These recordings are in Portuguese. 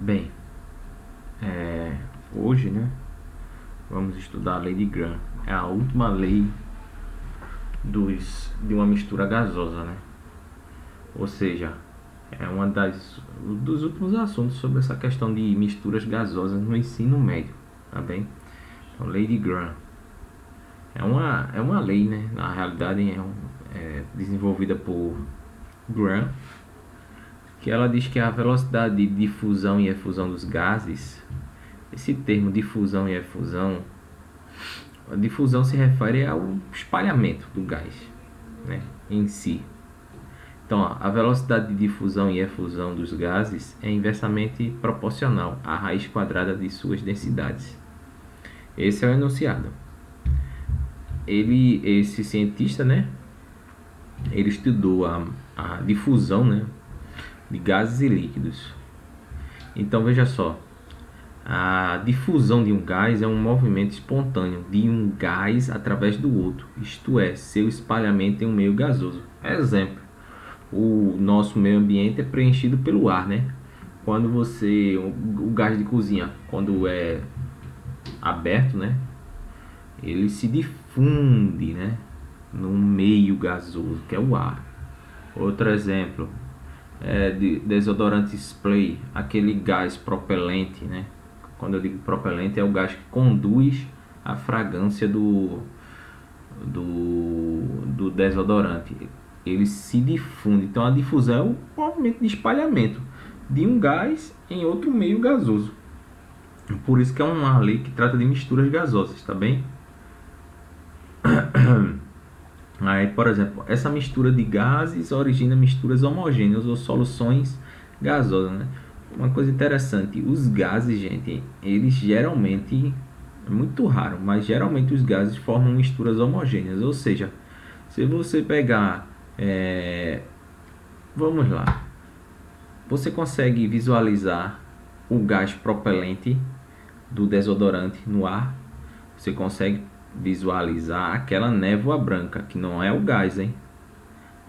Bem, hoje, né, vamos estudar a lei de Gram. É a última lei de uma mistura gasosa, né? Ou seja, é uma dos últimos assuntos sobre essa questão de misturas gasosas no ensino médio, tá bem? Então, lei de Gram é uma lei, né? Na realidade, é desenvolvida por Gram, que ela diz que a velocidade de difusão e efusão dos gases. Esse termo difusão e efusão, a difusão se refere ao espalhamento do gás, né, em si. Então, ó, a velocidade de difusão e efusão dos gases é inversamente proporcional à raiz quadrada de suas densidades. Esse é o enunciado. Esse cientista, né, ele estudou a difusão, né, de gases e líquidos. Então, veja só, a difusão de um gás é um movimento espontâneo de um gás através do outro, isto é, seu espalhamento em um meio gasoso. Exemplo, o nosso meio ambiente é preenchido pelo ar, né? Quando o gás de cozinha, quando é aberto, né? Ele se difunde, né? No meio gasoso, que é o ar. Outro exemplo é de desodorante spray, aquele gás propelente, né? Quando eu digo propelente, é o gás que conduz a fragrância do desodorante. Ele se difunde. Então, a difusão é o movimento de espalhamento de um gás em outro meio gasoso. Por isso que é uma lei que trata de misturas gasosas, tá bem? Aí, por exemplo, essa mistura de gases origina misturas homogêneas ou soluções gasosas, né? Uma coisa interessante, os gases, gente, eles geralmente, é muito raro, mas geralmente os gases formam misturas homogêneas, ou seja, se você pegar, vamos lá, você consegue visualizar o gás propelente do desodorante no ar, você consegue visualizar aquela névoa branca, que não é o gás, hein?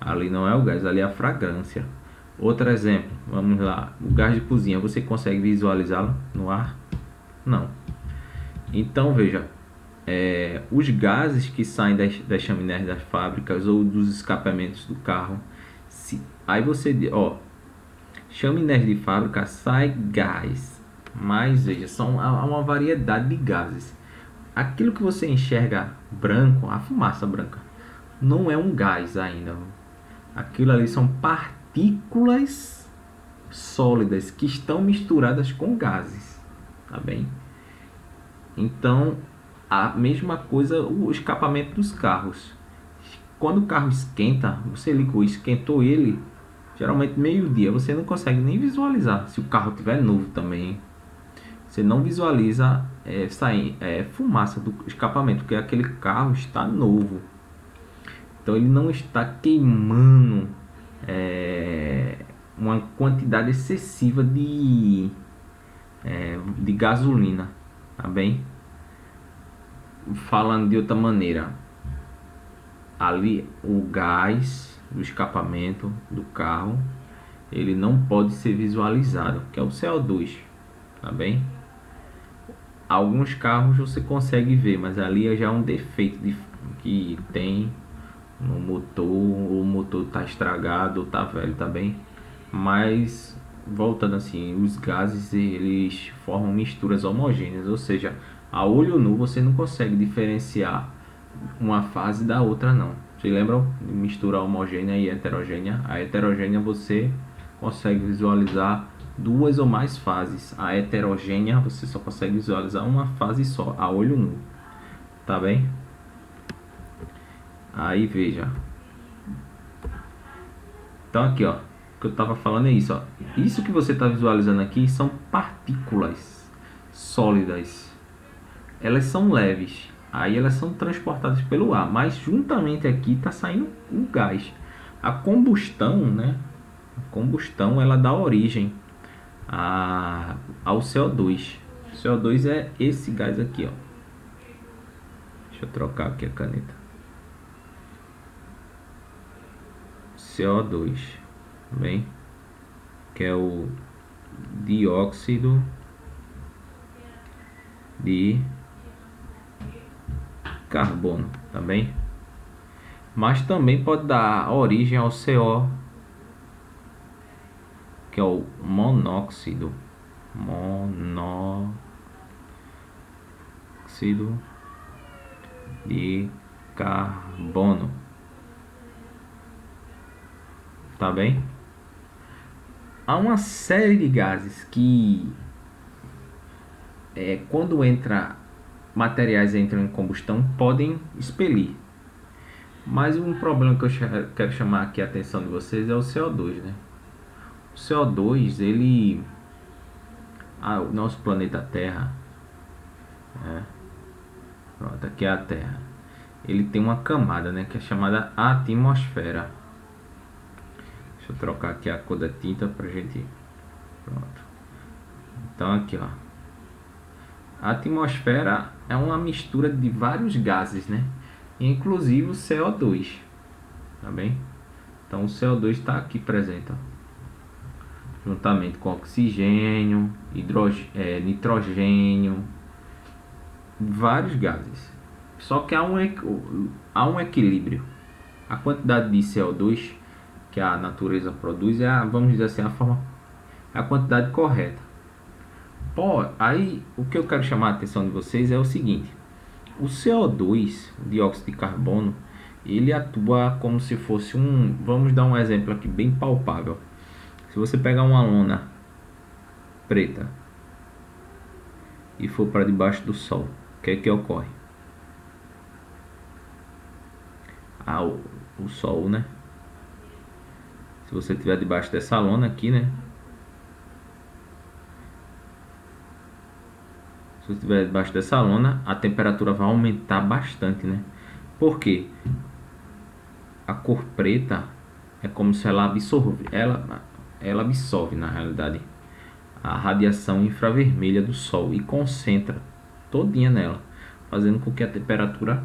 Ali não é o gás, ali é a fragrância. Outro exemplo, vamos lá, o gás de cozinha, você consegue visualizá-lo no ar? Não. Então veja, os gases que saem das chaminés das fábricas ou dos escapamentos do carro, aí você, ó, chaminés de fábrica sai gás, mas veja, há uma variedade de gases. Aquilo que você enxerga branco, a fumaça branca, não é um gás ainda. Aquilo ali são partículas sólidas que estão misturadas com gases, tá bem? Então, a mesma coisa o escapamento dos carros. Quando o carro esquenta, você ligou, esquentou ele, geralmente meio-dia, você não consegue nem visualizar. Se o carro estiver novo também, você não visualiza sair fumaça do escapamento, porque aquele carro está novo. Então ele não está queimando uma quantidade excessiva de gasolina, tá bem? Falando de outra maneira, ali o gás do escapamento do carro, ele não pode ser visualizado, que é o CO2, tá bem? Alguns carros você consegue ver, mas ali já é um defeito que tem no motor, o motor tá estragado, tá velho, tá bem? Mas voltando assim, os gases eles formam misturas homogêneas, ou seja, a olho nu você não consegue diferenciar uma fase da outra não. Vocês lembram de mistura homogênea e heterogênea? A heterogênea você consegue visualizar duas ou mais fases. A heterogênea você só consegue visualizar uma fase só, a olho nu. Tá bem? Aí veja. Então aqui, ó, o que eu estava falando é isso, ó. Isso que você está visualizando aqui são partículas sólidas. Elas são leves, aí elas são transportadas pelo ar, mas juntamente aqui está saindo o gás. A combustão, né? A combustão ela dá origem ao CO2. O CO2 é esse gás aqui, ó. Deixa eu trocar aqui a caneta. CO2, bem, que é o dióxido de carbono, tá bem? Mas também pode dar origem ao CO, que é o monóxido de carbono, tá bem? Há uma série de gases que quando materiais entram em combustão podem expelir. Mas um problema que eu quero chamar aqui a atenção de vocês é o CO2, né? O CO2, o nosso planeta Terra, pronto, aqui é a Terra. Ele tem uma camada, né, que é chamada atmosfera. Deixa eu trocar aqui a cor da tinta pra gente. Pronto. Então aqui, ó. A atmosfera é uma mistura de vários gases, né? Inclusive o CO2, tá bem? Então o CO2 está aqui presente, ó, juntamente com oxigênio, nitrogênio, vários gases. Só que há um equilíbrio. A quantidade de CO2 que a natureza produz vamos dizer assim, a quantidade correta. Pô, aí o que eu quero chamar a atenção de vocês é o seguinte: o CO2, o dióxido de carbono, ele atua como se fosse vamos dar um exemplo aqui bem palpável. Se você pegar uma lona preta e for para debaixo do sol, o que é que ocorre? O sol, né? Se você estiver debaixo dessa lona aqui, né? Se você estiver debaixo dessa lona, a temperatura vai aumentar bastante, né? Por quê? A cor preta é como se ela absorve, na realidade, a radiação infravermelha do Sol e concentra todinha nela, fazendo com que a temperatura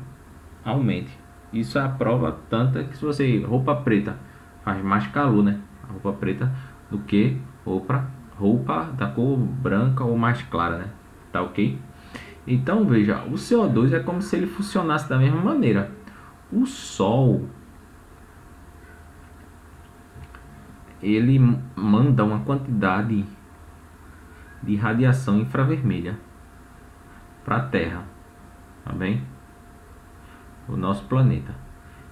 aumente. Isso é a prova tanta que se você roupa preta faz mais calor, né? A roupa preta do que roupa da cor branca ou mais clara, né? Tá ok? Então veja, o CO2 é como se ele funcionasse da mesma maneira. O Sol, ele manda uma quantidade de radiação infravermelha para a Terra, tá bem? O nosso planeta.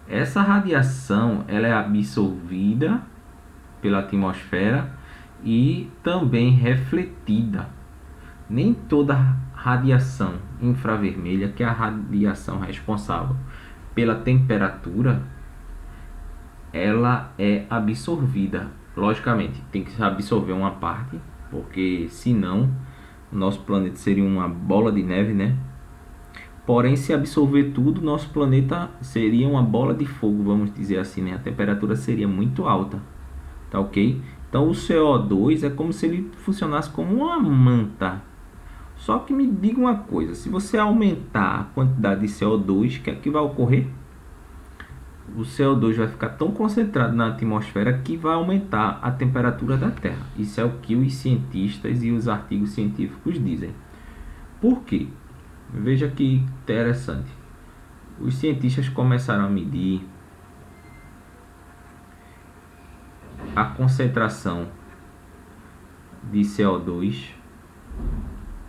Essa radiação ela é absorvida pela atmosfera e também refletida. Nem toda radiação infravermelha, que é a radiação responsável pela temperatura, ela é absorvida. Logicamente, tem que absorver uma parte, porque senão o nosso planeta seria uma bola de neve, né? Porém, se absorver tudo, nosso planeta seria uma bola de fogo, vamos dizer assim, né? A temperatura seria muito alta, tá ok? Então o CO2 é como se ele funcionasse como uma manta. Só que me diga uma coisa, se você aumentar a quantidade de CO2, o que é que vai ocorrer? O CO2 vai ficar tão concentrado na atmosfera que vai aumentar a temperatura da Terra. Isso é o que os cientistas e os artigos científicos dizem. Por quê? Veja que interessante. Os cientistas começaram a medir a concentração de CO2,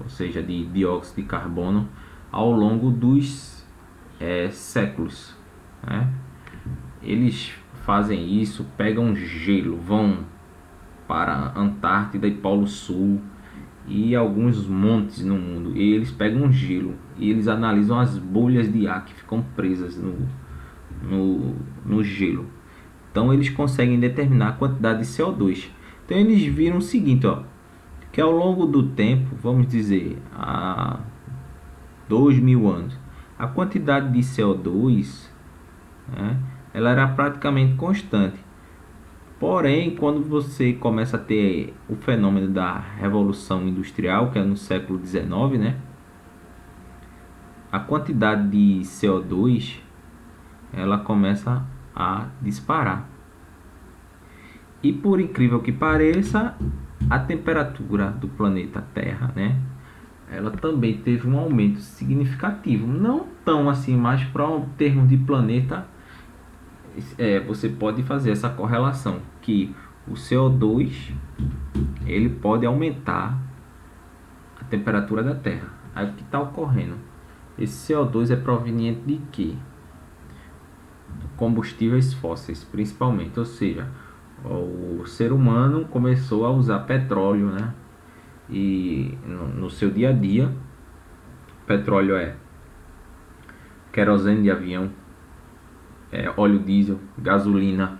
ou seja, de dióxido de carbono, ao longo dos séculos, né? Eles fazem isso, pegam gelo, vão para Antártida e Polo Sul e alguns montes no mundo, e eles pegam gelo e eles analisam as bolhas de ar que ficam presas no gelo. Então eles conseguem determinar a quantidade de CO2. Então eles viram o seguinte, ó, que ao longo do tempo, vamos dizer, há 2000 anos, a quantidade de CO2, né, ela era praticamente constante. Porém, quando você começa a ter o fenômeno da Revolução Industrial, que é no século XIX, né, a quantidade de CO2 ela começa a disparar. E por incrível que pareça, a temperatura do planeta Terra, né, ela também teve um aumento significativo, não tão assim, mas para um termo de planeta, você pode fazer essa correlação que o CO2 ele pode aumentar a temperatura da Terra. Aí o que está ocorrendo? Esse CO2 é proveniente de quê? Combustíveis fósseis, principalmente. Ou seja, o ser humano começou a usar petróleo, né? E no seu dia a dia, petróleo é querosene de avião, óleo diesel, gasolina,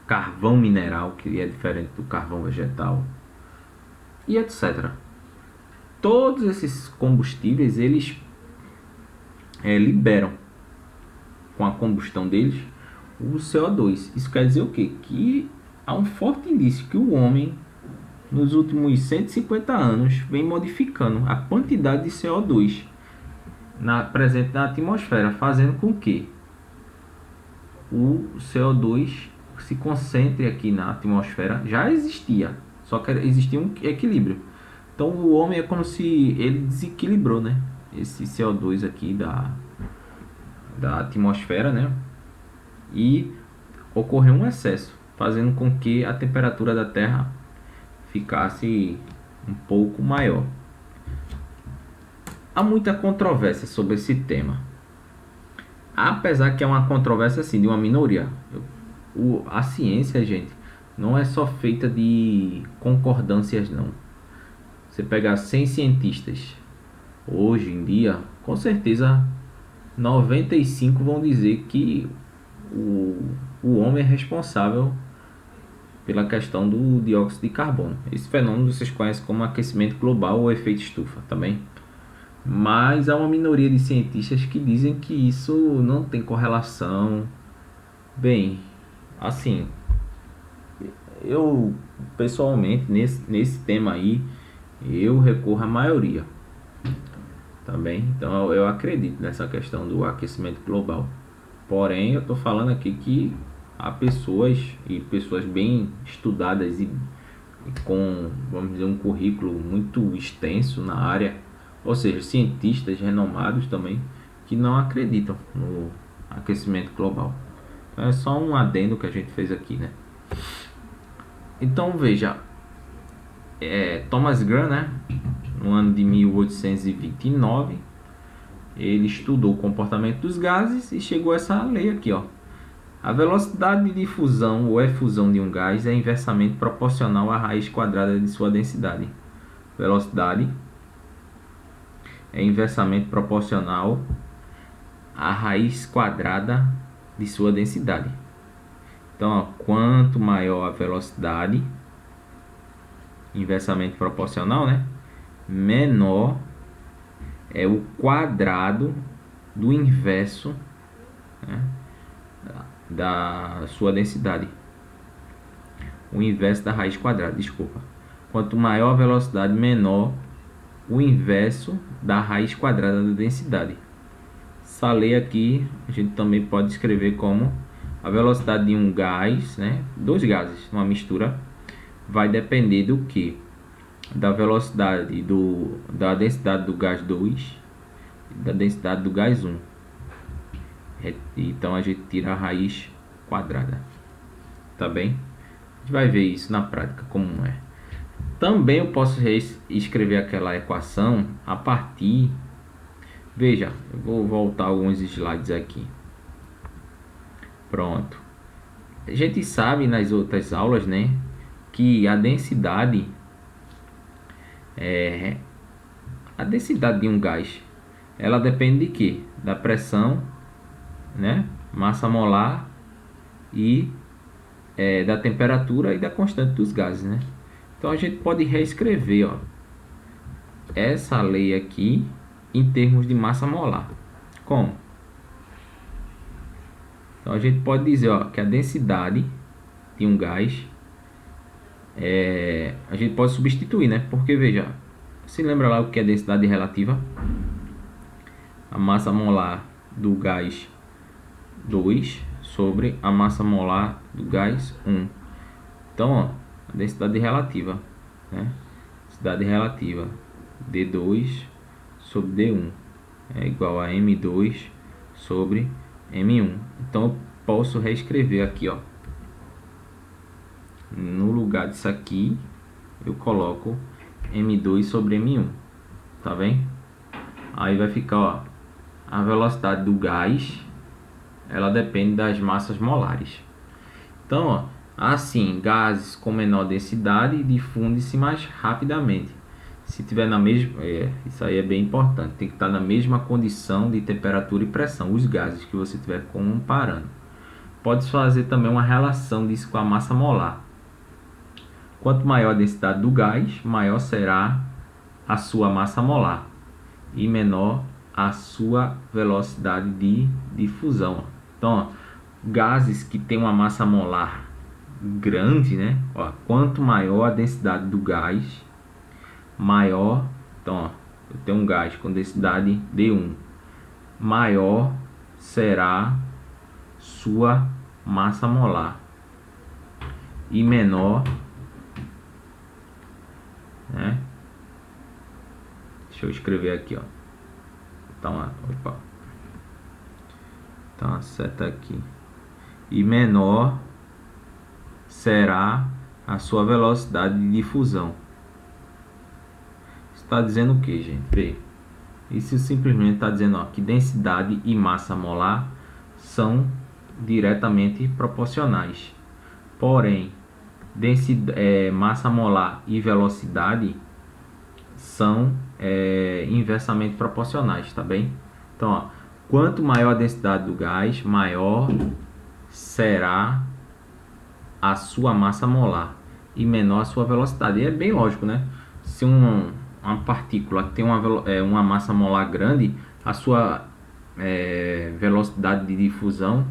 carvão mineral, que é diferente do carvão vegetal, e etc. Todos esses combustíveis, eles liberam, com a combustão deles, o CO2. Isso quer dizer o quê? Que há um forte indício que o homem, nos últimos 150 anos, vem modificando a quantidade de CO2 presente na atmosfera, fazendo com que o CO2 se concentre aqui na atmosfera. Já existia, só que existia um equilíbrio. Então o homem é como se ele desequilibrou, né, esse CO2 aqui da atmosfera, né, e ocorreu um excesso, fazendo com que a temperatura da Terra ficasse um pouco maior. Há muita controvérsia sobre esse tema, apesar que é uma controvérsia assim, de uma minoria. A ciência, gente, não é só feita de concordâncias, não. Você pegar 100 cientistas hoje em dia, com certeza 95 vão dizer que o homem é responsável pela questão do dióxido de carbono. Esse fenômeno vocês conhecem como aquecimento global ou efeito estufa também. Mas há uma minoria de cientistas que dizem que isso não tem correlação. Bem, assim, eu pessoalmente nesse tema aí, eu recorro à maioria também. Então eu acredito nessa questão do aquecimento global. Porém, eu estou falando aqui que há pessoas bem estudadas e com, vamos dizer, um currículo muito extenso na área, ou seja, cientistas renomados também, que não acreditam no aquecimento global. Então, é só um adendo que a gente fez aqui, né? Então veja, Thomas Graham, né, no ano de 1829, ele estudou o comportamento dos gases e chegou a essa lei aqui, ó. A velocidade de difusão ou efusão de um gás é inversamente proporcional à raiz quadrada de sua densidade. Velocidade é inversamente proporcional à raiz quadrada de sua densidade. Então, ó, quanto maior a velocidade, inversamente proporcional, né, menor é o quadrado do inverso, né, da sua densidade. O inverso da raiz quadrada, desculpa. Quanto maior a velocidade, menor o inverso da raiz quadrada da densidade. Essa lei aqui a gente também pode escrever como a velocidade de um gás, né, dois gases, uma mistura, vai depender do que? Da velocidade da densidade do gás 2 e da densidade do gás 1. Então a gente tira a raiz quadrada, tá bem? A gente vai ver isso na prática como é. Também eu posso escrever aquela equação a partir, veja, eu vou voltar alguns slides aqui. Pronto. A gente sabe nas outras aulas, né, que a densidade de um gás, ela depende de quê? Da pressão, né, massa molar e da temperatura e da constante dos gases, né? Então a gente pode reescrever, ó, essa lei aqui em termos de massa molar. Como? Então a gente pode dizer, ó, que a densidade de um gás a gente pode substituir, né? Porque veja, se lembra lá o que é densidade relativa? A massa molar do gás 2 sobre a massa molar do gás 1. Então, ó, a densidade relativa né? Densidade relativa D2 sobre D1 é igual a M2 sobre M1. Então eu posso reescrever aqui, ó. No lugar disso aqui, eu coloco M2 sobre M1, tá bem? Aí vai ficar, ó, a velocidade do gás, ela depende das massas molares. Então, ó, assim, gases com menor densidade difundem-se mais rapidamente. Se tiver na mesma, isso aí é bem importante, tem que estar na mesma condição de temperatura e pressão, os gases que você estiver comparando. Pode fazer também uma relação disso com a massa molar. Quanto maior a densidade do gás, maior será a sua massa molar e menor a sua velocidade de difusão. Então, ó, gases que têm uma massa molar grande, né? Ó, quanto maior a densidade do gás, maior. Então, ó, eu tenho um gás com densidade D1, maior será sua massa molar e menor, né? Deixa eu escrever aqui, ó. Então, opa. Então, seta aqui. E menor será a sua velocidade de difusão. Está dizendo o que, gente? Vê. Isso simplesmente está dizendo, ó, que densidade e massa molar são diretamente proporcionais. Porém, massa molar e velocidade são inversamente proporcionais, tá bem? Então, ó, quanto maior a densidade do gás, maior será a sua massa molar e menor a sua velocidade. E é bem lógico, né? Se uma partícula que tem uma massa molar grande, a sua velocidade de difusão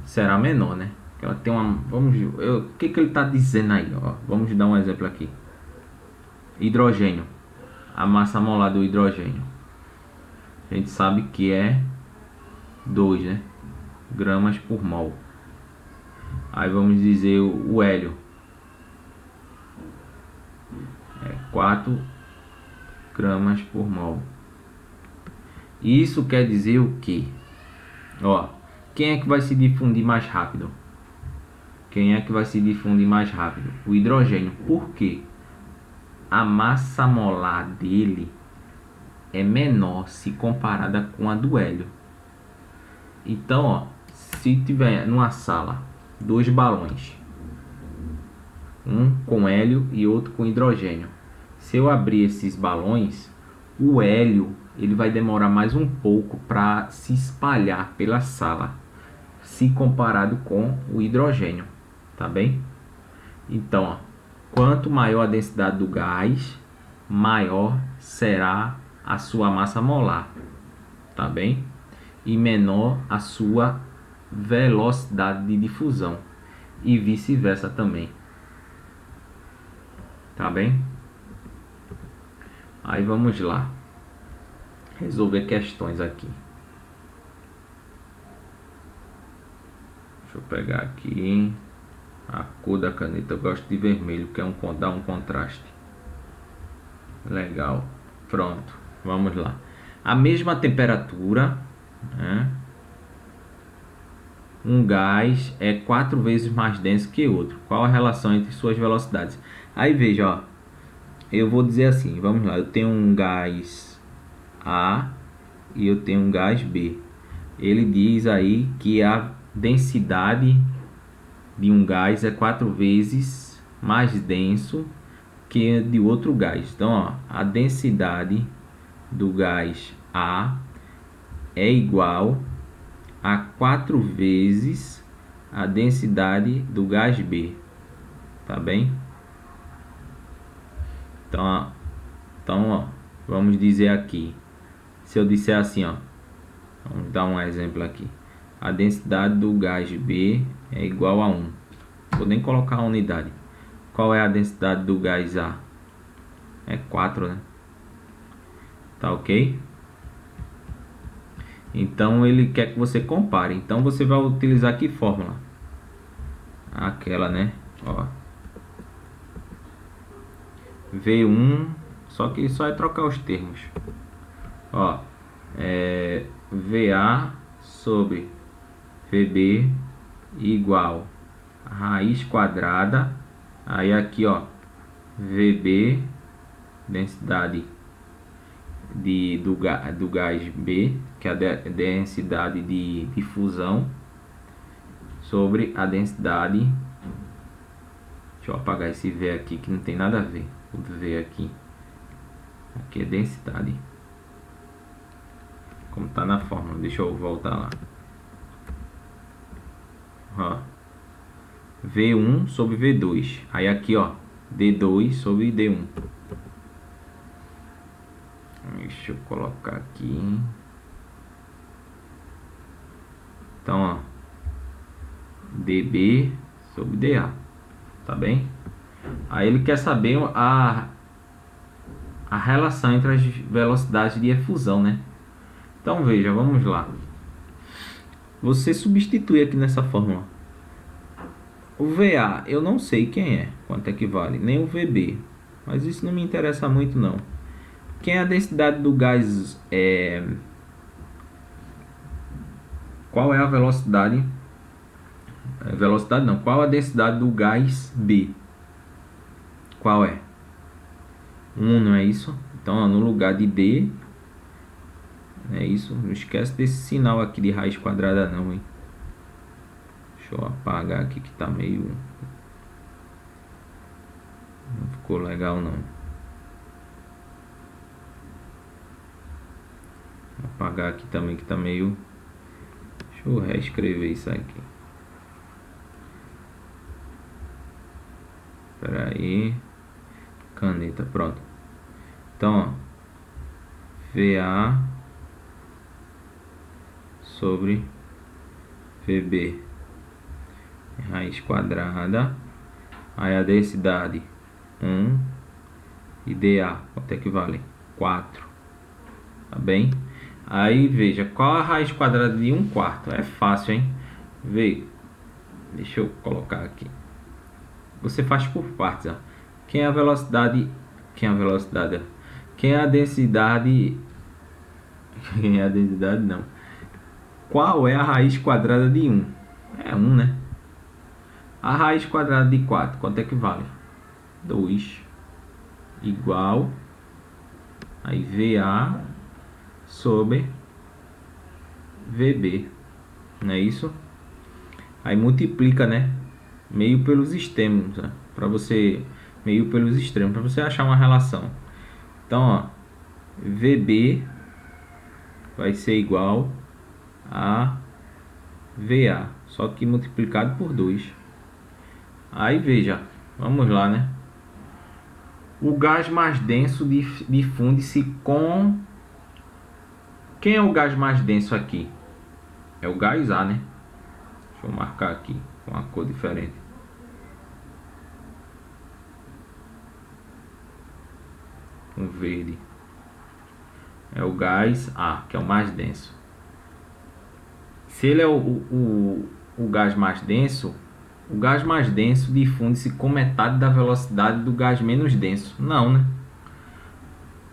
será menor, né? Ela tem uma, o que ele está dizendo aí? Ó, vamos dar um exemplo aqui. Hidrogênio, a massa molar do hidrogênio, a gente sabe que é 2, né, gramas por mol. Aí vamos dizer o hélio é 4 gramas por mol. Isso quer dizer o que? Ó, quem é que vai se difundir mais rápido? Quem é que vai se difundir mais rápido? O hidrogênio. Por quê? A massa molar dele é menor se comparada com a do hélio. Então, ó, se tiver numa sala 2 balões, um com hélio e outro com hidrogênio, se eu abrir esses balões, o hélio ele vai demorar mais um pouco para se espalhar pela sala, se comparado com o hidrogênio, tá bem? Então, ó, quanto maior a densidade do gás, maior será a sua massa molar, tá bem? E menor a sua velocidade de difusão e vice-versa também, tá bem? Aí vamos lá resolver questões aqui. Deixa eu pegar aqui a cor da caneta. Eu gosto de vermelho, que dá um contraste legal. Pronto, vamos lá. A mesma temperatura, né? Um gás é 4 vezes mais denso que outro. Qual a relação entre suas velocidades? Aí veja, ó, eu vou dizer assim, vamos lá, eu tenho um gás A e eu tenho um gás B. Ele diz aí que a densidade de um gás é 4 vezes mais denso que de outro gás. Então, ó, a densidade do gás A é igual a 4 vezes a densidade do gás B, tá bem? Então, ó, vamos dizer aqui, se eu disser assim, ó, vamos dar um exemplo aqui, a densidade do gás B é igual a 1, vou nem colocar a unidade. Qual é a densidade do gás A? É 4, né? Tá ok? Então ele quer que você compare. Então você vai utilizar que fórmula? Aquela, né? Ó. V1, só que só é trocar os termos. Ó, VA sobre VB igual a raiz quadrada. Aí aqui, ó, VB, densidade do gás B, que é a densidade de difusão, sobre a densidade. Deixa eu apagar esse V aqui que não tem nada a ver. O V aqui é densidade, como tá na fórmula. Deixa eu voltar lá. Ó, V1 sobre V2. Aí aqui, ó, D2 sobre D1. Deixa eu colocar aqui. Então, ó, dB sobre dA, tá bem? Aí ele quer saber a relação entre as velocidades de efusão, né? Então veja, vamos lá. Você substitui aqui nessa fórmula. O VA eu não sei quem é, quanto é que vale, nem o VB, mas isso não me interessa muito não. Quem é a densidade do gás? Qual é a velocidade? Velocidade não. Qual a densidade do gás B? Qual é? 1, não é isso? Então, ó, no lugar de D, é isso. Não esquece desse sinal aqui de raiz quadrada não, hein? Deixa eu apagar aqui que tá meio... Não ficou legal não. Vou apagar aqui também que tá meio... Deixa eu reescrever isso aqui. Espera aí. Caneta, pronto. Então, ó, VA sobre VB, raiz quadrada. Aí a densidade 1 e dA, quanto é que vale? 4. Tá bem? Aí veja, qual a raiz quadrada de 1/4? É fácil, hein? Vê. Deixa eu colocar aqui. Você faz por partes, ó. Quem é a velocidade? Quem é a velocidade? Quem é a densidade? Quem é a densidade? Não. Qual é a raiz quadrada de 1? É 1, né? A raiz quadrada de 4, quanto é que vale? 2. Igual. Aí VA sobre VB. Não é isso? Aí multiplica, né? Meio pelos extremos, né? Para você... Meio pelos extremos, para você achar uma relação. Então, ó, VB vai ser igual a VA, só que multiplicado por 2. Aí veja, vamos lá, né? O gás mais denso difunde-se com... Quem é o gás mais denso aqui? É o gás A, né? Deixa eu marcar aqui com uma cor diferente. Com verde. É o gás A, que é o mais denso. Se ele é o gás mais denso, o gás mais denso difunde-se com metade da velocidade do gás menos denso. Não, né?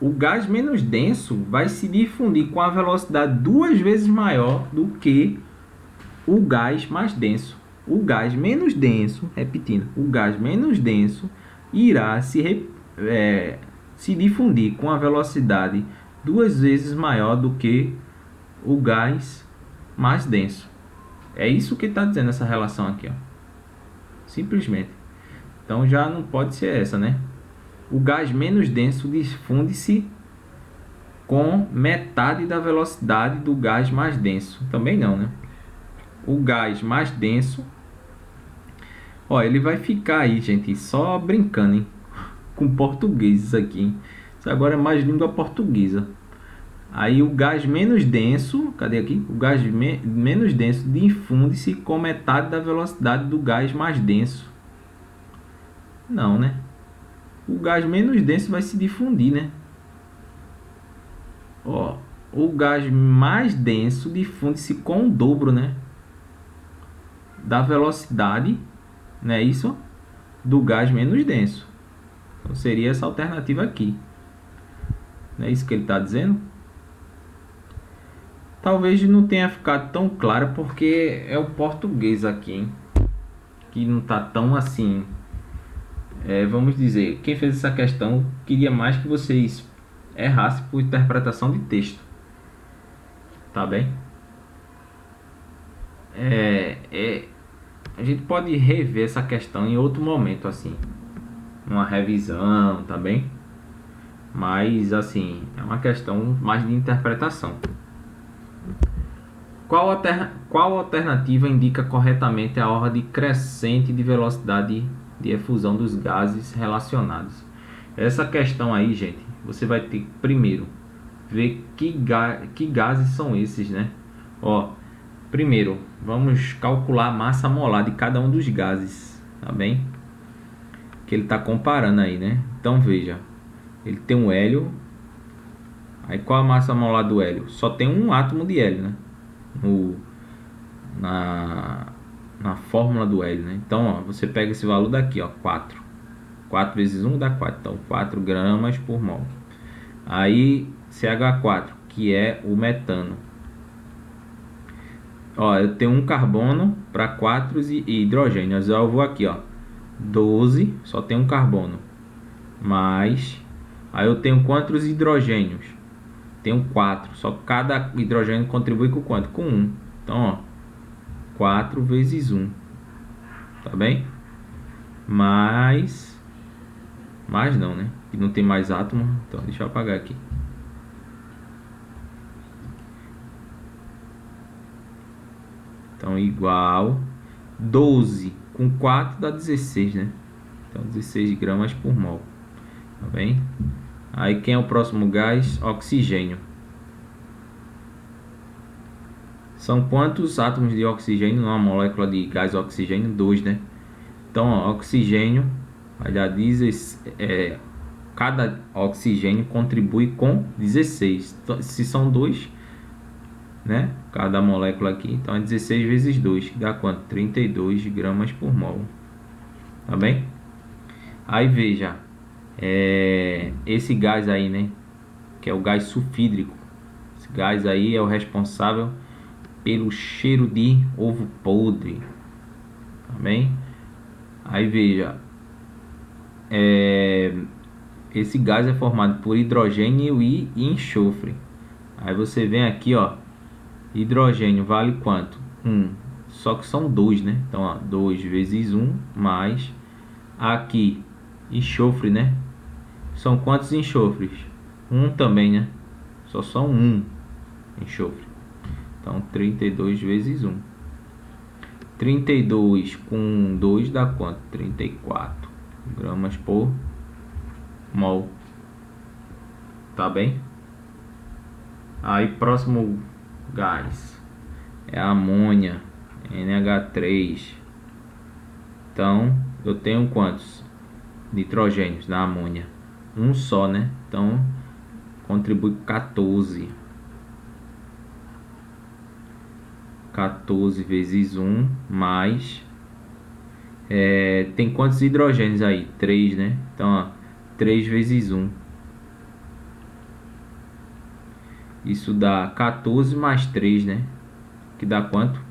O gás menos denso vai se difundir com a velocidade 2 vezes maior do que o gás mais denso. O gás menos denso, repetindo, o gás menos denso irá se difundir com a velocidade 2 vezes maior do que o gás mais denso. É isso que está dizendo essa relação aqui, ó. Simplesmente. Então já não pode ser essa, né? O gás menos denso difunde-se com metade da velocidade do gás mais denso. Também não, né? O gás mais denso, ó, ele vai ficar aí, gente, só brincando, hein? Com português isso aqui, hein? Isso agora é mais língua portuguesa. Aí o gás menos denso, cadê aqui? O gás menos denso difunde-se com metade da velocidade do gás mais denso. Não, né? O gás menos denso vai se difundir, né? Ó, o gás mais denso difunde-se com o dobro, né? Da velocidade, não é isso? Do gás menos denso. Então seria essa alternativa aqui. Não é isso que ele está dizendo? Talvez não tenha ficado tão claro porque é o português aqui, hein? Que não está tão assim. Vamos dizer, quem fez essa questão queria mais que vocês errassem por interpretação de texto. Tá bem? A gente pode rever essa questão em outro momento, assim, uma revisão, tá bem? Mas assim, é uma questão mais de interpretação. Qual alternativa indica corretamente a ordem crescente de velocidade de efusão dos gases relacionados? Essa questão aí, gente, você vai ter que primeiro ver que gases são esses, né? Primeiro, vamos calcular a massa molar de cada um dos gases, tá bem? Que ele está comparando aí, né? Então veja, ele tem um hélio. Aí qual a massa molar do hélio? Só tem um átomo de hélio, né? Na fórmula do hélio, né? Então, você pega esse valor daqui, 4. 4 vezes 1 dá 4. Então, 4 gramas por mol. Aí, CH4, que é o metano. Eu tenho um carbono para 4 hidrogênios. Eu vou aqui, 12, só tem um carbono. Mais, aí eu tenho quantos hidrogênios? Tenho 4, só que cada hidrogênio contribui com quanto? Com 1. Então, 4 vezes 1. Tá bem? Mais não, né? Que não tem mais átomo. Então, deixa eu apagar aqui. Então, igual 12 com 4 dá 16, né? Então, 16 gramas por mol. Tá bem? Aí, quem é o próximo gás? Oxigênio. São quantos átomos de oxigênio numa molécula de gás oxigênio? 2, né? Então, oxigênio, já diz, cada oxigênio contribui com 16. Então, se são 2, né? Cada molécula aqui, então é 16 vezes 2, que dá quanto? 32 gramas por mol. Tá bem? Aí veja, esse gás aí, né? Que é o gás sulfídrico. Esse gás aí é o responsável pelo cheiro de ovo podre. Tá bem? Aí veja, esse gás é formado por hidrogênio e enxofre. Aí você vem aqui, hidrogênio vale quanto? 1. Só que são 2, né? Então, 2 vezes 1 mais aqui enxofre, né? São quantos enxofres? 1 também, né? Só são 1 enxofre. Então, 32 vezes 1. 32 com 2 dá quanto? 34 gramas por mol. Tá bem? Aí, próximo gás é a amônia, NH3. Então, eu tenho quantos nitrogênios na amônia? Um só, né? Então, contribui com 14. 14 vezes 1 mais... tem quantos hidrogênios aí? 3, né? Então, 3 vezes 1. Isso dá 14 mais 3, né? Que dá quanto?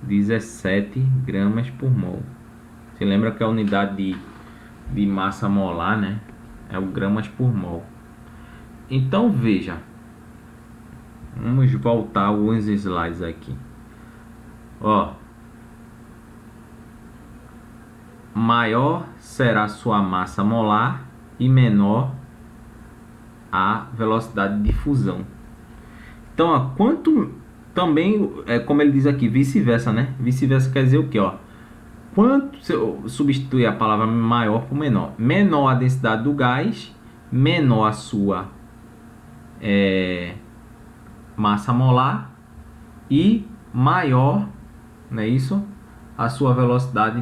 17 gramas por mol. Você lembra que a unidade de massa molar, né? É o gramas por mol. Então, veja. Vamos voltar alguns slides aqui. Maior será sua massa molar e menor a velocidade de fusão. Então, quanto também, como ele diz aqui, vice-versa, né? Vice-versa quer dizer o que, Quanto, se eu substituir a palavra maior por menor. Menor a densidade do gás, menor a sua massa molar e maior, não é isso? A sua velocidade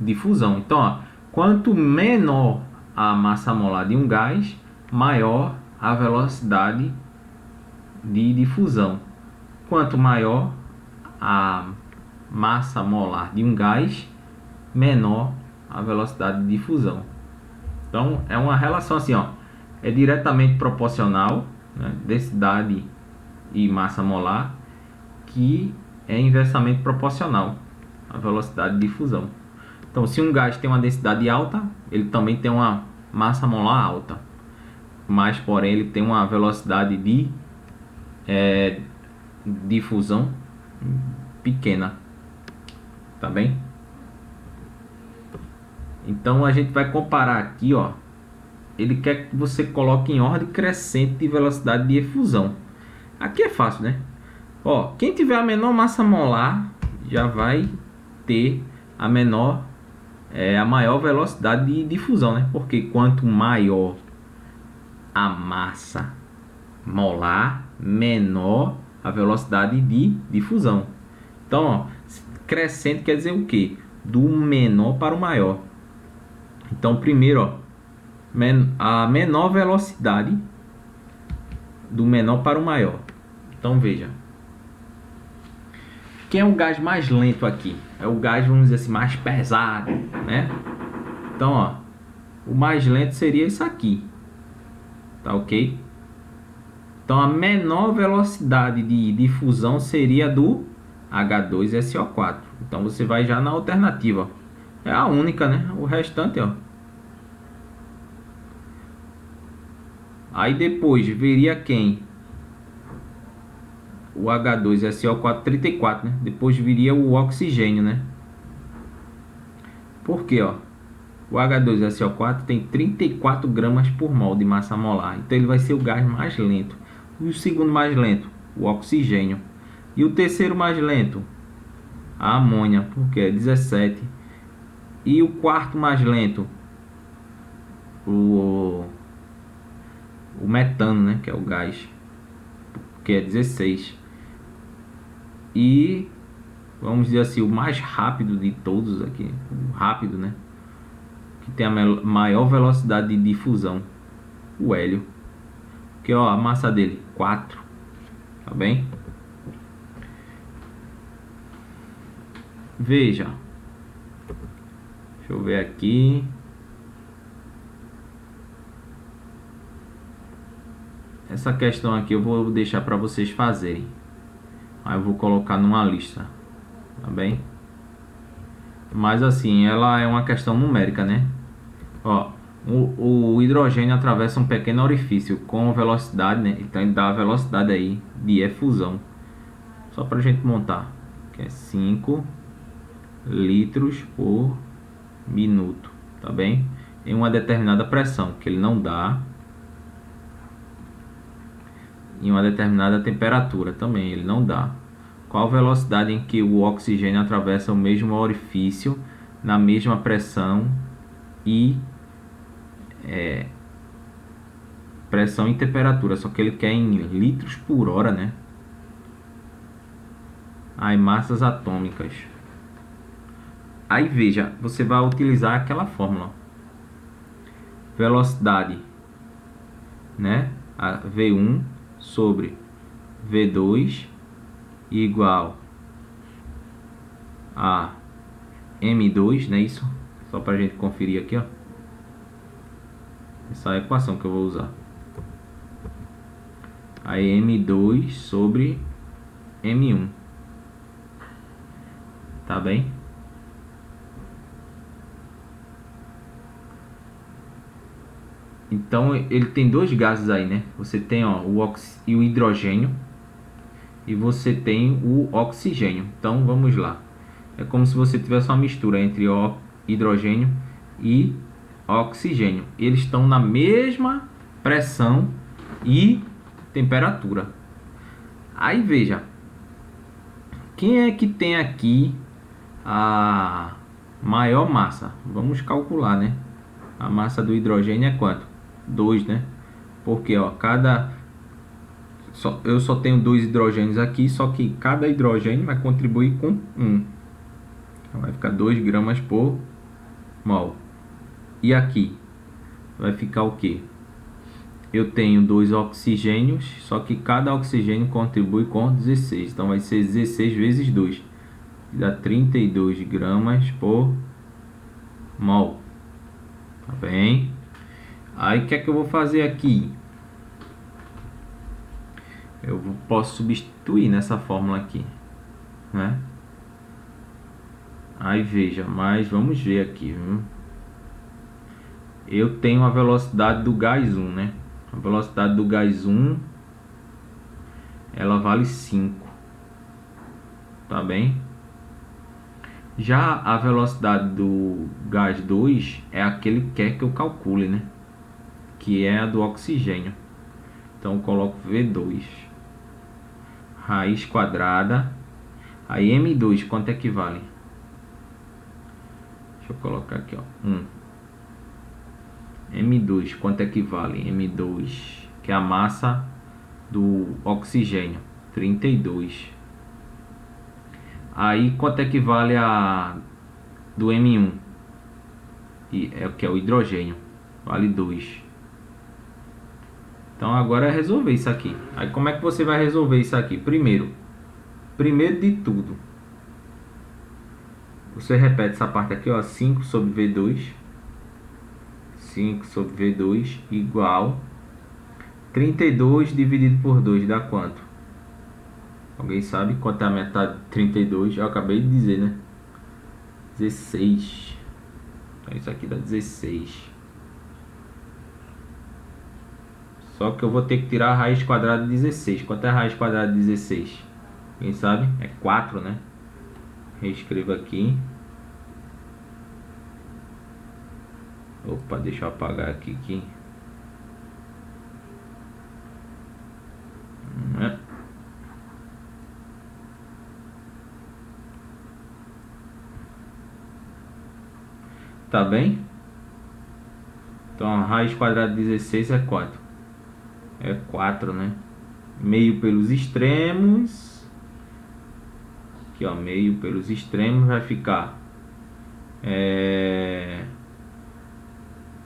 de fusão. Então, quanto menor a massa molar de um gás, maior a velocidade de difusão. Quanto maior a massa molar de um gás, menor a velocidade de difusão. Então é uma relação assim, ó, é diretamente proporcional, né, densidade e massa molar, que é inversamente proporcional à velocidade de difusão. Então, se um gás tem uma densidade alta, ele também tem uma massa molar alta, mas porém ele tem uma velocidade de difusão pequena, tá bem? Então a gente vai comparar aqui, ó. Ele quer que você coloque em ordem crescente de velocidade de efusão. Aqui é fácil, né? Ó, quem tiver a menor massa molar já vai ter a maior velocidade de difusão, né? Porque quanto maior a massa molar, menor a velocidade de difusão. Então, ó, crescente quer dizer o quê? Do menor para o maior. Então, primeiro, ó, a menor velocidade do menor para o maior. Então, veja. Quem é o gás mais lento aqui? É o gás, vamos dizer assim, mais pesado, né? Então, ó, o mais lento seria isso aqui. Tá ok? Então, a menor velocidade de difusão seria do H2SO4. Então, você vai já na alternativa. É a única, né? O restante, ó. Aí depois viria quem? O H2SO4 34, né? Depois viria o oxigênio, né? Por quê, ó? O H2SO4 tem 34 gramas por mol de massa molar. Então ele vai ser o gás mais lento. E o segundo mais lento? O oxigênio. E o terceiro mais lento? A amônia, porque é 17. E o quarto mais lento? O metano, né? Que é o gás, que é 16. E vamos dizer assim, o mais rápido de todos aqui, o rápido, né? Que tem a maior velocidade de difusão, o hélio. Que ó, a massa dele 4, tá bem? Veja, deixa eu ver aqui. Essa questão aqui eu vou deixar para vocês fazerem. Aí eu vou colocar numa lista, tá bem? Mas assim, ela é uma questão numérica, né? Ó, o hidrogênio atravessa um pequeno orifício com velocidade, né? Então ele dá a velocidade aí de efusão. Só pra gente montar, que é 5 litros por minuto, tá bem? Em uma determinada pressão, que ele não dá. Em uma determinada temperatura também, ele não dá. Qual a velocidade em que o oxigênio atravessa o mesmo orifício na mesma pressão e pressão e temperatura, só que ele quer em litros por hora, né? Aí massas atômicas. Aí veja, você vai utilizar aquela fórmula. Velocidade, né? A V1 sobre V2 igual a M2, né? Isso, só pra gente conferir aqui, ó. Essa é a equação que eu vou usar. Aí M2 sobre M1. Tá bem? Então ele tem dois gases aí, né? Você tem, ó, o hidrogênio e você tem o oxigênio. Então vamos lá. É como se você tivesse uma mistura entre o hidrogênio e oxigênio. Eles estão na mesma pressão e temperatura. Aí veja, quem é que tem aqui a maior massa? Vamos calcular, né? A massa do hidrogênio é quanto? 2, né? Porque ó, eu só tenho 2 hidrogênios aqui, só que cada hidrogênio vai contribuir com 1. Então vai ficar 2 gramas por mol. E aqui vai ficar o que? Eu tenho 2 oxigênios, só que cada oxigênio contribui com 16. Então vai ser 16 vezes 2. Dá 32 gramas por mol. Tá bem? Aí o que é que eu vou fazer aqui? Posso substituir nessa fórmula aqui, né? Aí veja, mas vamos ver aqui, viu? Eu tenho a velocidade do gás 1, né? A velocidade do gás 1, ela vale 5, tá bem? Já a velocidade do gás 2 é aquele que quer que eu calcule, né? Que é a do oxigênio. Então eu coloco V2 raiz quadrada. Aí M2 quanto equivale? Deixa eu colocar aqui, ó. 1. M2 quanto equivale? M2, que é a massa do oxigênio, 32. Aí quanto equivale a do M1? E é o que é o hidrogênio, vale 2. Então agora é resolver isso aqui. Aí como é que você vai resolver isso aqui? Primeiro de tudo, você repete essa parte aqui, ó, 5 sobre V2. 5 sobre V2 igual 32 dividido por 2 dá quanto? Alguém sabe quanto é a metade de 32? Eu acabei de dizer, né? 16. Então isso aqui dá 16. Só que eu vou ter que tirar a raiz quadrada de 16. Quanto é a raiz quadrada de 16? Quem sabe? É 4, né? Reescrevo aqui. Opa, deixa eu apagar aqui. Tá bem? Então a raiz quadrada de 16 é quanto? É 4, né? Meio pelos extremos. Aqui, ó, meio pelos extremos vai ficar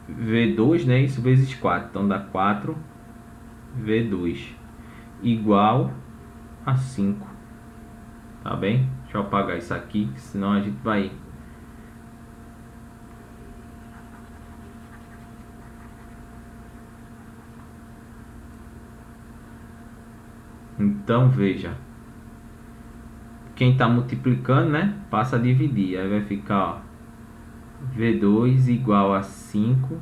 V2, né? Isso vezes 4. Então dá 4 V2 igual a 5. Tá bem? Deixa eu apagar isso aqui, senão a gente vai... Então veja, quem está multiplicando, né, passa a dividir. Aí vai ficar, ó, V2 igual a 5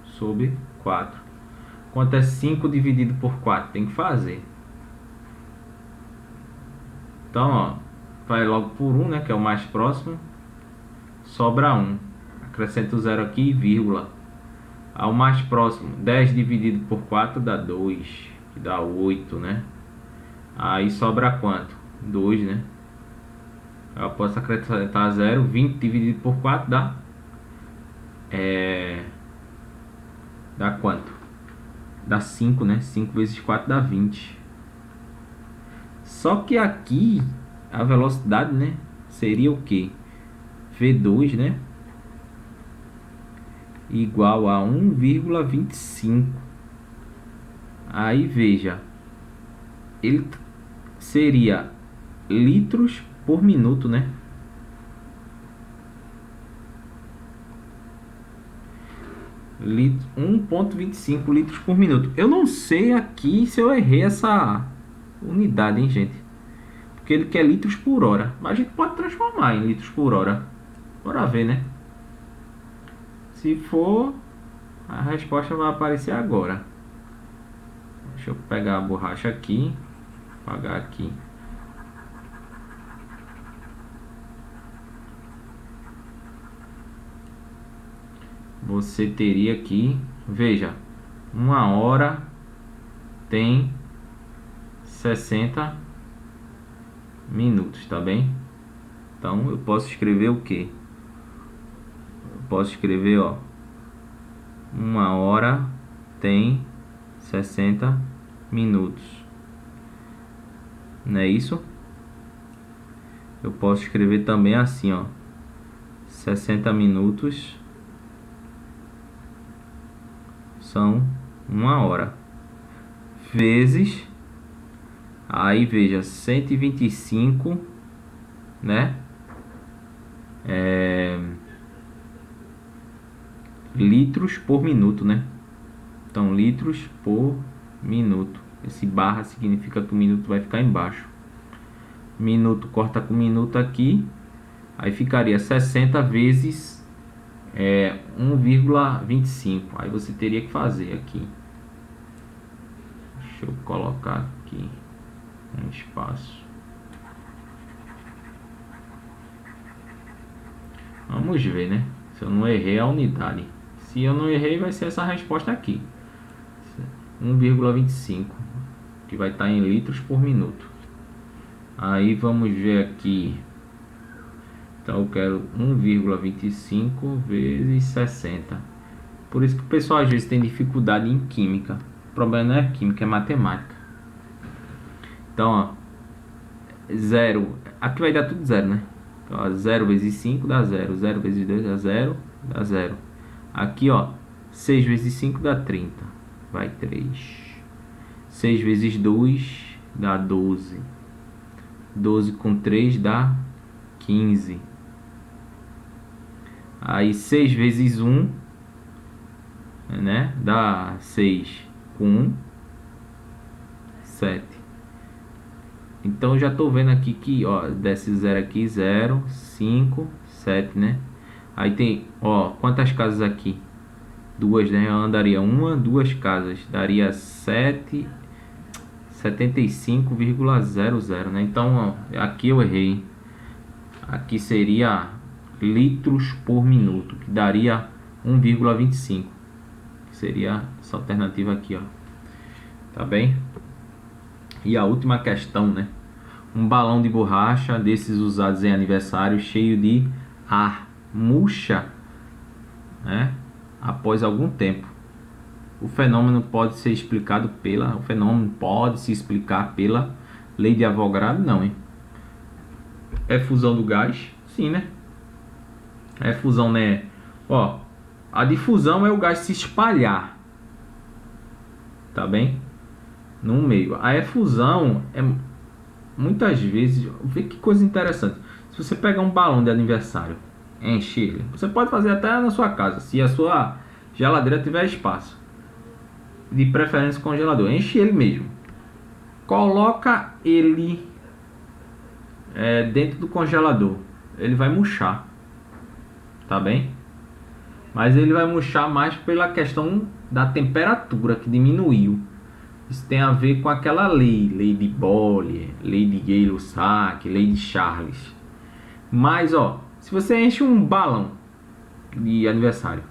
sobre 4. Quanto é 5 dividido por 4? Tem que fazer. Então, ó, vai logo por 1, né, que é o mais próximo. Sobra 1. Acrescenta o 0 aqui e vírgula. Ao mais próximo, 10 dividido por 4 dá 2, que dá 8, né? Aí sobra quanto? 2, né? Eu posso acrescentar 0. 20 dividido por 4 dá... Dá quanto? Dá 5, né? 5 vezes 4 dá 20. Só que aqui, a velocidade, né? Seria o quê? V2, né? Igual a 1,25. Aí veja, ele seria litros por minuto, né? Litro, 1,25 litros por minuto. Eu não sei aqui se eu errei essa unidade, hein, gente? Porque ele quer litros por hora. Mas a gente pode transformar em litros por hora. Bora ver, né? Se for, a resposta vai aparecer agora. Deixa eu pegar a borracha aqui. Apagar aqui. Você teria que, veja, 1 hora tem 60 minutos, tá bem? Então eu posso escrever o que? Eu posso escrever, ó, 1 hora tem 60 minutos. Não é isso? Eu posso escrever também assim, ó, 60 minutos são 1 hora vezes, aí veja, 125, né? litros por minuto, né? Então, litros por minuto. Esse barra significa que o minuto vai ficar embaixo. Minuto corta com minuto aqui. Aí ficaria 60 vezes 1,25. Aí você teria que fazer aqui. Deixa eu colocar aqui um espaço. Vamos ver, né? Se eu não errei a unidade. Se eu não errei, vai ser essa resposta aqui. 1,25, que vai estar em litros por minuto. Aí vamos ver aqui. Então eu quero 1,25 vezes 60. Por isso que o pessoal às vezes tem dificuldade em química. O problema não é química, é matemática. Então, ó, 0. Aqui vai dar tudo 0, né? Então, ó, 0 vezes 5 dá 0. 0 vezes 2 dá 0. Dá 0. Aqui, ó, 6 vezes 5 dá 30. Vai 3. 6 vezes 2 dá 12. 12 com 3 dá 15. Aí 6 vezes 1, né? Dá 6 com 1, 7. Então já tô vendo aqui que, ó, desce 0 aqui, 0, 5, 7, né? Aí tem, ó, quantas casas aqui? 2, né? Eu andaria 1, 2 casas, daria 75,00, né? Então, ó, aqui eu errei. Aqui seria litros por minuto, que daria 1,25. Que seria essa alternativa aqui, ó. Tá bem? E a última questão, né? Um balão de borracha desses usados em aniversário cheio de ar murcha, né? Após algum tempo. O fenômeno pode se explicar pela lei de Avogadro? Não, hein? É fusão do gás? Sim, né? É fusão, né? Ó, a difusão é o gás se espalhar, tá bem? No meio. A efusão é muitas vezes, vê que coisa interessante. Se você pegar um balão de aniversário, enche ele. Você pode fazer até na sua casa, se a sua geladeira tiver espaço. De preferência congelador. Enche ele mesmo. Coloca ele dentro do congelador. Ele vai murchar. Tá bem? Mas ele vai murchar mais pela questão da temperatura que diminuiu. Isso tem a ver com aquela lei de Boyle, lei de Gay-Lussac, lei de Charles. Mas, ó, se você enche um balão de aniversário,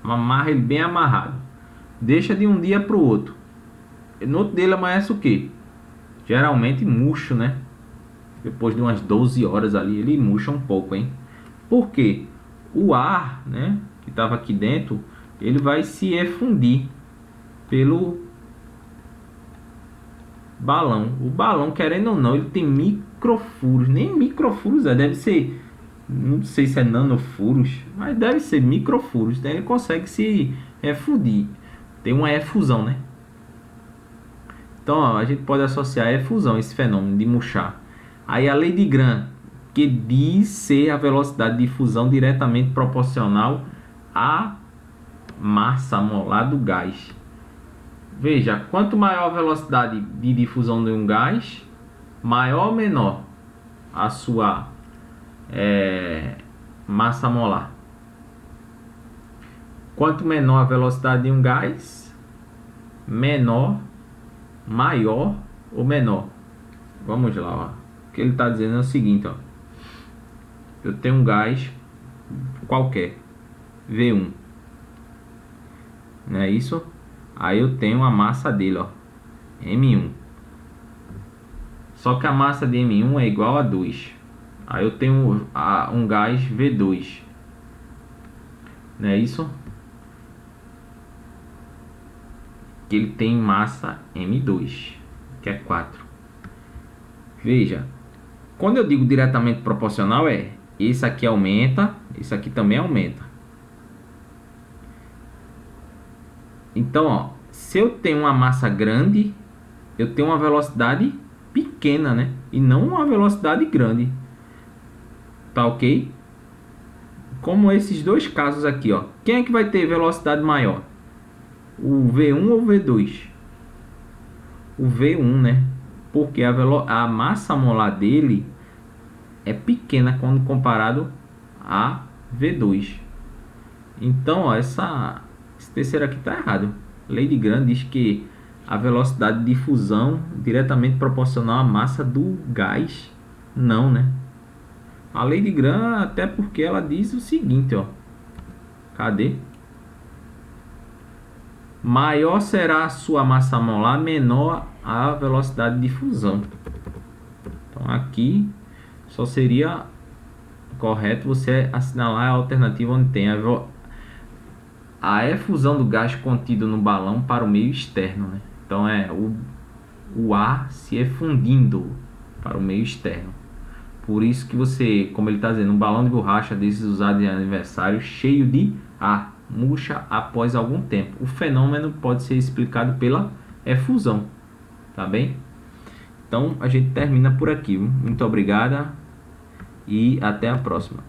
amarra ele bem amarrado, deixa de um dia para o outro, no outro dia ele amanhece o quê? Geralmente murcho, né? Depois de umas 12 horas ali, ele murcha um pouco, hein? Por quê? O ar, né, que estava aqui dentro, ele vai se efundir pelo balão. O balão, querendo ou não, ele tem microfuros. Nem microfuros deve ser, não sei se é nanofuros, mas deve ser microfuros. Então ele consegue se efundir. Tem uma efusão, né? Então, ó, a gente pode associar a efusão, esse fenômeno de murchar. Aí a lei de Gram, que diz ser a velocidade de difusão diretamente proporcional à massa molar do gás. Veja, quanto maior a velocidade de difusão de um gás, maior ou menor a sua massa molar. Quanto menor a velocidade de um gás, maior ou menor. Vamos lá, ó. O que ele está dizendo é o seguinte, ó. Eu tenho um gás qualquer, V1, não é isso? Aí eu tenho a massa dele, ó, M1. Só que a massa de M1 é igual a 2. Aí eu tenho um gás V2, não é isso? Que ele tem massa M2, que é 4. Veja, quando eu digo diretamente proporcional, esse aqui aumenta, esse aqui também aumenta. Então, ó, se eu tenho uma massa grande, eu tenho uma velocidade pequena, né? E não uma velocidade grande. Tá ok? como esses dois casos aqui, ó. Quem é que vai ter velocidade maior? O V1 ou o V2? O V1, né? Porque a massa molar dele é pequena quando comparado a V2. Então, ó, esse terceiro aqui está errado. Lei de Graham diz que a velocidade de difusão diretamente proporcional à massa do gás. Não, né? A lei de Graham, até porque ela diz o seguinte, ó. Cadê? Maior será a sua massa molar, menor a velocidade de difusão. Então aqui só seria correto você assinalar a alternativa onde tem a efusão do gás contido no balão para o meio externo, né? Então é o ar se efundindo para o meio externo. Por isso que você, como ele está dizendo, um balão de borracha desses usados em aniversário cheio de ar murcha após algum tempo. O fenômeno pode ser explicado pela efusão, tá bem? Então a gente termina por aqui. Muito obrigada e até a próxima.